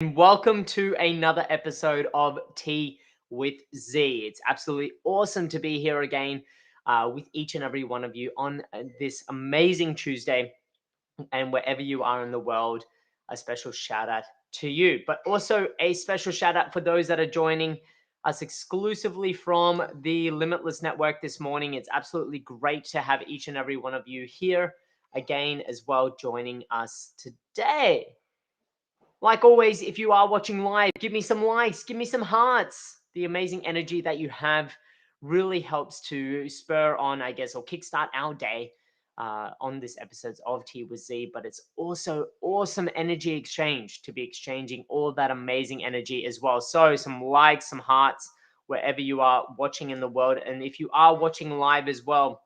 And welcome to another episode of Tea with Z. It's absolutely awesome to be here again with each and every one of you on this amazing Tuesday. And wherever you are in the world, a special shout out to you, but also a special shout out for those that are joining us exclusively from the Limitless Network this morning. It's absolutely great to have each and every one of you here again as well joining us today. Like always, if you are watching live, give me some likes, give me some hearts. The amazing energy that you have really helps to spur on, I guess, or kickstart our day on this episodes of Tea with Z. But it's also awesome energy exchange to be exchanging all that amazing energy as well. So some likes, some hearts, wherever you are watching in the world. And if you are watching live as well,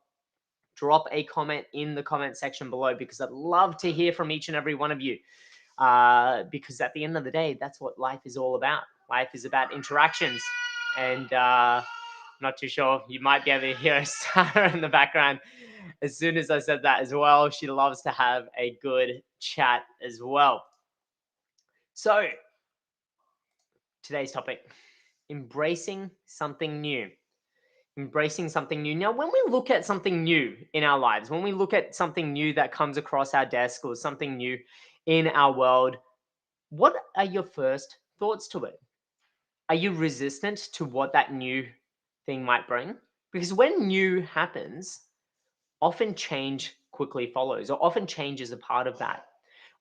drop a comment in the comment section below because I'd love to hear from each and every one of you because at the end of the day, that's what life is all about. Life is about interactions. And not too sure, you might be able to hear Sarah in the background. As soon as I said that as well, she loves to have a good chat as well. So, today's topic, embracing something new. Embracing something new. Now, when we look at something new in our lives, when we look at something new that comes across our desk or something new in our world, what are your first thoughts to it? Are you resistant to what that new thing might bring? Because when new happens, often change quickly follows, or often change is a part of that.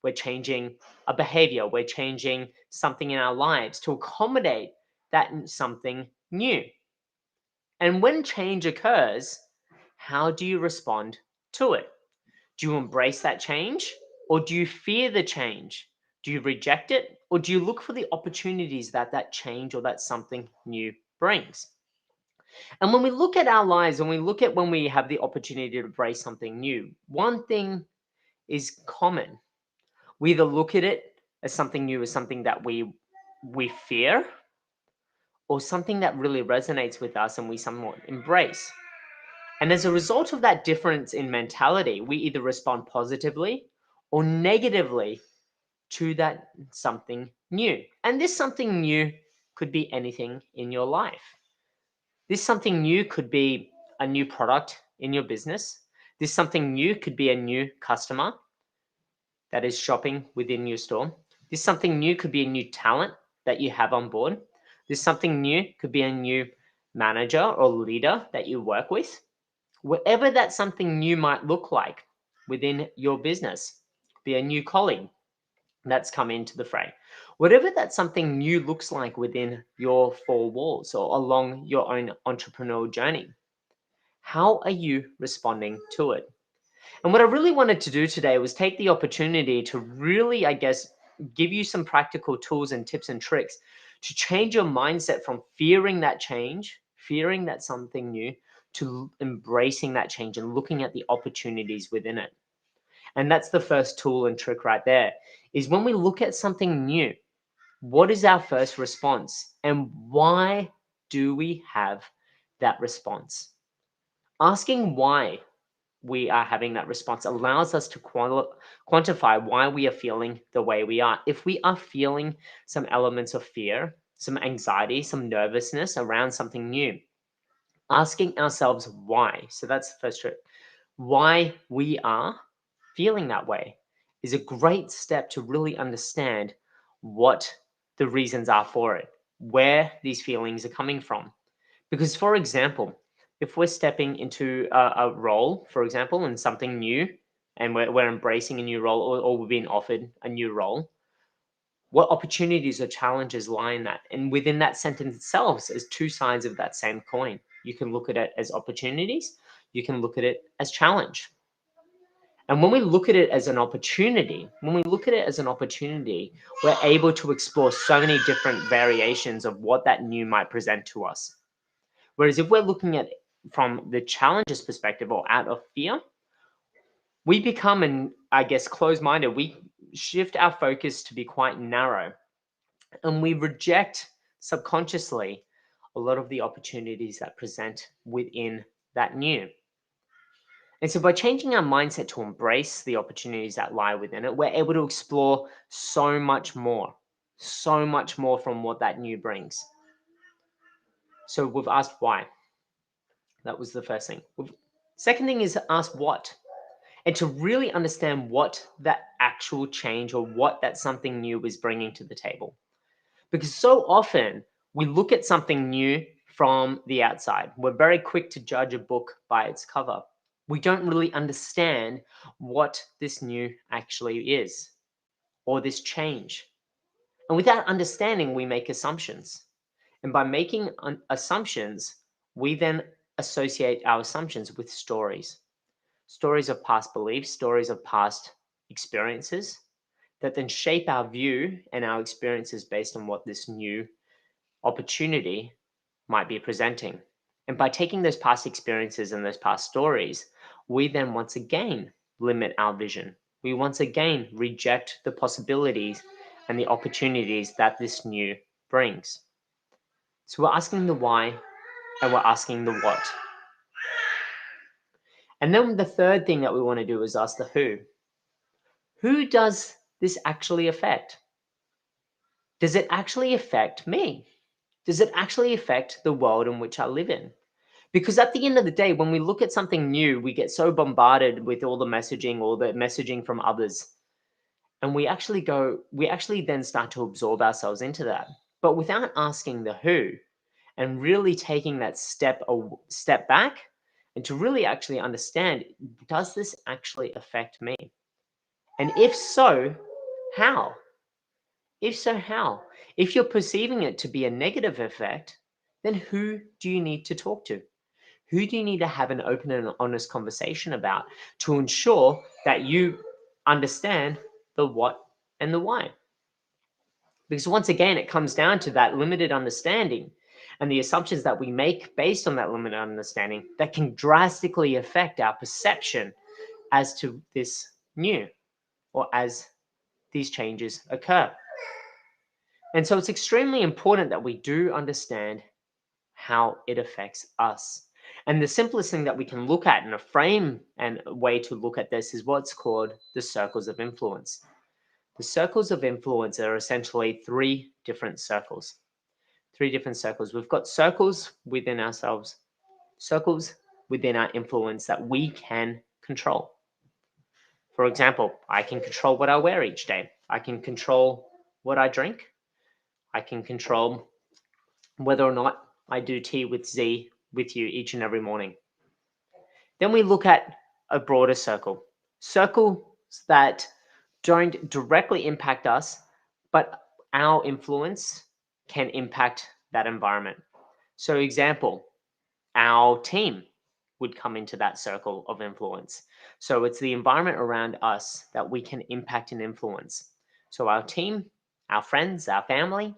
We're changing a behavior, we're changing something in our lives to accommodate that something new. And when change occurs, how do you respond to it? Do you embrace that change or do you fear the change? Do you reject it or do you look for the opportunities that that change or that something new brings? And when we look at our lives, when we look at when we have the opportunity to embrace something new, one thing is common. We either look at it as something new, as something that we fear, or something that really resonates with us and we somewhat embrace. And as a result of that difference in mentality, we either respond positively or negatively to that something new. And this something new could be anything in your life. This something new could be a new product in your business. This something new could be a new customer that is shopping within your store. This something new could be a new talent that you have on board. This something new could be a new manager or leader that you work with. Whatever that something new might look like within your business, be a new colleague that's come into the fray. Whatever that something new looks like within your four walls or along your own entrepreneurial journey, how are you responding to it? And what I really wanted to do today was take the opportunity to really, I guess, give you some practical tools and tips and tricks to change your mindset from fearing that change, fearing that something new, to embracing that change and looking at the opportunities within it. And that's the first tool and trick right there is when we look at something new, what is our first response and why do we have that response? Asking why we are having that response allows us to quantify why we are feeling the way we are. If we are feeling some elements of fear, some anxiety, some nervousness around something new, asking ourselves why. So that's the first trick. Why we are feeling that way is a great step to really understand what the reasons are for it, where these feelings are coming from. Because, for example, if we're stepping into a role, for example, and something new, and we're embracing a new role or we're being offered a new role, what opportunities or challenges lie in that? And within that sentence itself is two sides of that same coin. You can look at it as opportunities, you can look at it as challenge. And when we look at it as an opportunity, we're able to explore so many different variations of what that new might present to us. Whereas if we're looking at it from the challenges perspective or out of fear, we become, I guess, closed-minded. We shift our focus to be quite narrow and we reject subconsciously a lot of the opportunities that present within that new. And so by changing our mindset to embrace the opportunities that lie within it, we're able to explore so much more, so much more from what that new brings. So we've asked why. That was the first thing. Second thing is ask what. And to really understand what that actual change or what that something new is bringing to the table. Because so often we look at something new from the outside. We're very quick to judge a book by its cover. We don't really understand what this new actually is or this change. And without understanding, we make assumptions. And by making assumptions, we then associate our assumptions with stories. Stories of past beliefs, stories of past experiences that then shape our view and our experiences based on what this new opportunity might be presenting. And by taking those past experiences and those past stories, we then once again limit our vision. We once again reject the possibilities and the opportunities that this new brings. So we're asking the why and we're asking the what. And then the third thing that we want to do is ask the who. Who does this actually affect? Does it actually affect me? Does it actually affect the world in which I live in? Because at the end of the day, when we look at something new, we get so bombarded with all the messaging from others. And we actually then start to absorb ourselves into that. But without asking the who and really taking that step back and to really actually understand, does this actually affect me? And if so, how? If so, how? If you're perceiving it to be a negative effect, then who do you need to talk to? Who do you need to have an open and honest conversation about to ensure that you understand the what and the why? Because once again, it comes down to that limited understanding and the assumptions that we make based on that limited understanding that can drastically affect our perception as to this new or as these changes occur. And so it's extremely important that we do understand how it affects us. And the simplest thing that we can look at in a frame and a way to look at this is what's called the circles of influence. The circles of influence are essentially three different circles. Three different circles. We've got circles within ourselves, circles within our influence that we can control. For example, I can control what I wear each day. I can control what I drink. I can control whether or not I do tea with Z with you each and every morning. Then we look at a broader circle, circles that don't directly impact us, but our influence can impact that environment. So, example, our team would come into that circle of influence. So, it's the environment around us that we can impact and influence. So, our team, our friends, our family,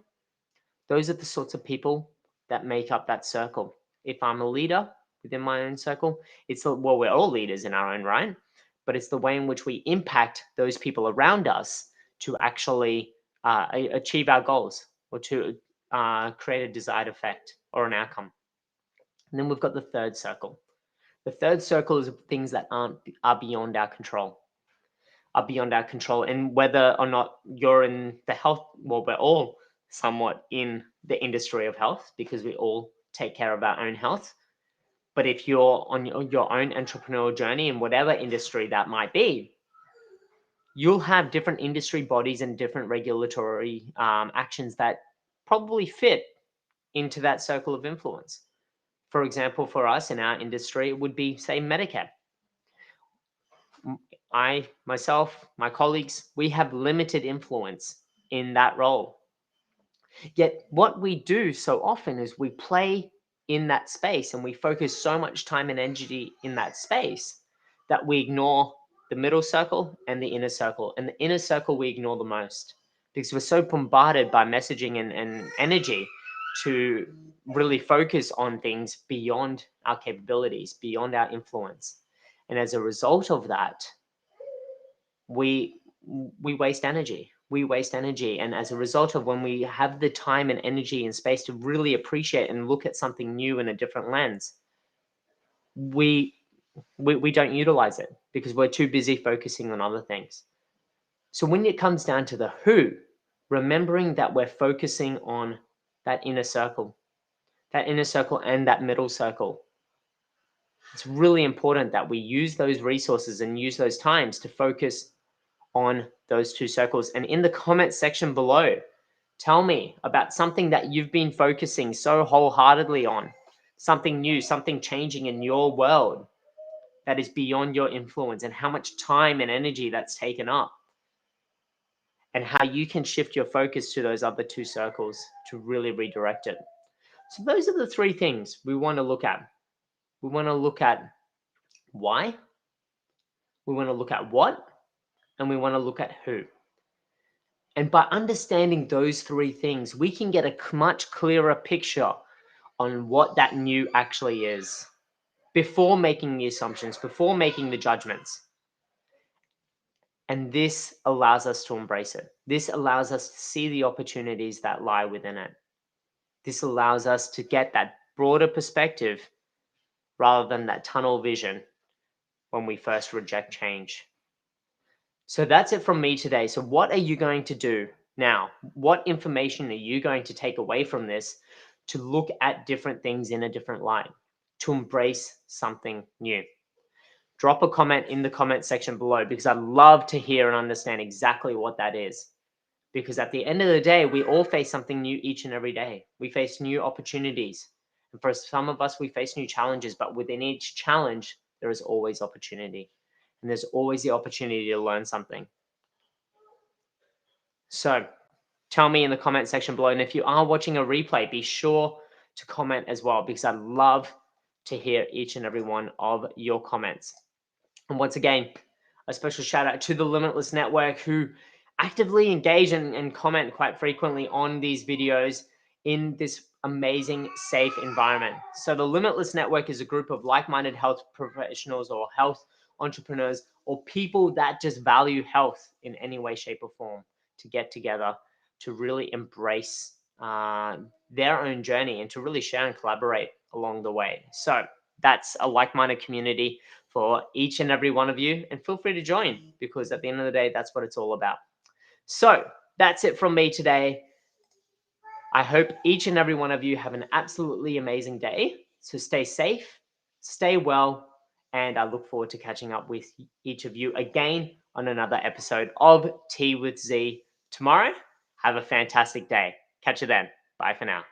those are the sorts of people that make up that circle. If I'm a leader within my own circle, well, we're all leaders in our own right, but it's the way in which we impact those people around us to actually achieve our goals or to create a desired effect or an outcome. And then we've got the third circle. The third circle is things that are beyond our control. Are beyond our control, and whether or not you're in the health, well, we're all somewhat in the industry of health because we all take care of our own health. But if you're on your own entrepreneurial journey in whatever industry that might be, you'll have different industry bodies and different regulatory actions that probably fit into that circle of influence. For example, for us in our industry, it would be, say, Medicare. I, myself, my colleagues, we have limited influence in that role. Yet, what we do so often is we play in that space and we focus so much time and energy in that space that we ignore the middle circle and the inner circle. And the inner circle we ignore the most because we're so bombarded by messaging and energy to really focus on things beyond our capabilities, beyond our influence. And as a result of that, we waste energy. We waste energy, and as a result of when we have the time and energy and space to really appreciate and look at something new in a different lens, we don't utilize it because we're too busy focusing on other things. So when it comes down to the who, remembering that we're focusing on that inner circle and that middle circle. It's really important that we use those resources and use those times to focus on those two circles. And in the comment section below, tell me about something that you've been focusing so wholeheartedly on, something new, something changing in your world that is beyond your influence, and how much time and energy that's taken up, and how you can shift your focus to those other two circles to really redirect it. So those are the three things we want to look at. We want to look at why, we want to look at what, and we want to look at who. And by understanding those three things, we can get a much clearer picture on what that new actually is before making the assumptions, before making the judgments. And this allows us to embrace it. This allows us to see the opportunities that lie within it. This allows us to get that broader perspective rather than that tunnel vision when we first reject change. So that's it from me today. So what are you going to do now? What information are you going to take away from this to look at different things in a different light, to embrace something new? Drop a comment in the comment section below, because I'd love to hear and understand exactly what that is. Because at the end of the day, we all face something new each and every day. We face new opportunities. And for some of us, we face new challenges, but within each challenge, there is always opportunity. And there's always the opportunity to learn something. So tell me in the comment section below. And if you are watching a replay, be sure to comment as well, because I'd love to hear each and every one of your comments. And once again, a special shout out to the Limitless Network, who actively engage and comment quite frequently on these videos in this amazing, safe environment. So the Limitless Network is a group of like-minded health professionals or health entrepreneurs or people that just value health in any way, shape, or form to get together to really embrace their own journey and to really share and collaborate along the way. So that's a like-minded community for each and every one of you, and feel free to join, because at the end of the day, that's what it's all about. So that's it from me today. I hope each and every one of you have an absolutely amazing day. So stay safe, stay well, and I look forward to catching up with each of you again on another episode of Tea with Z tomorrow. Have a fantastic day. Catch you then. Bye for now.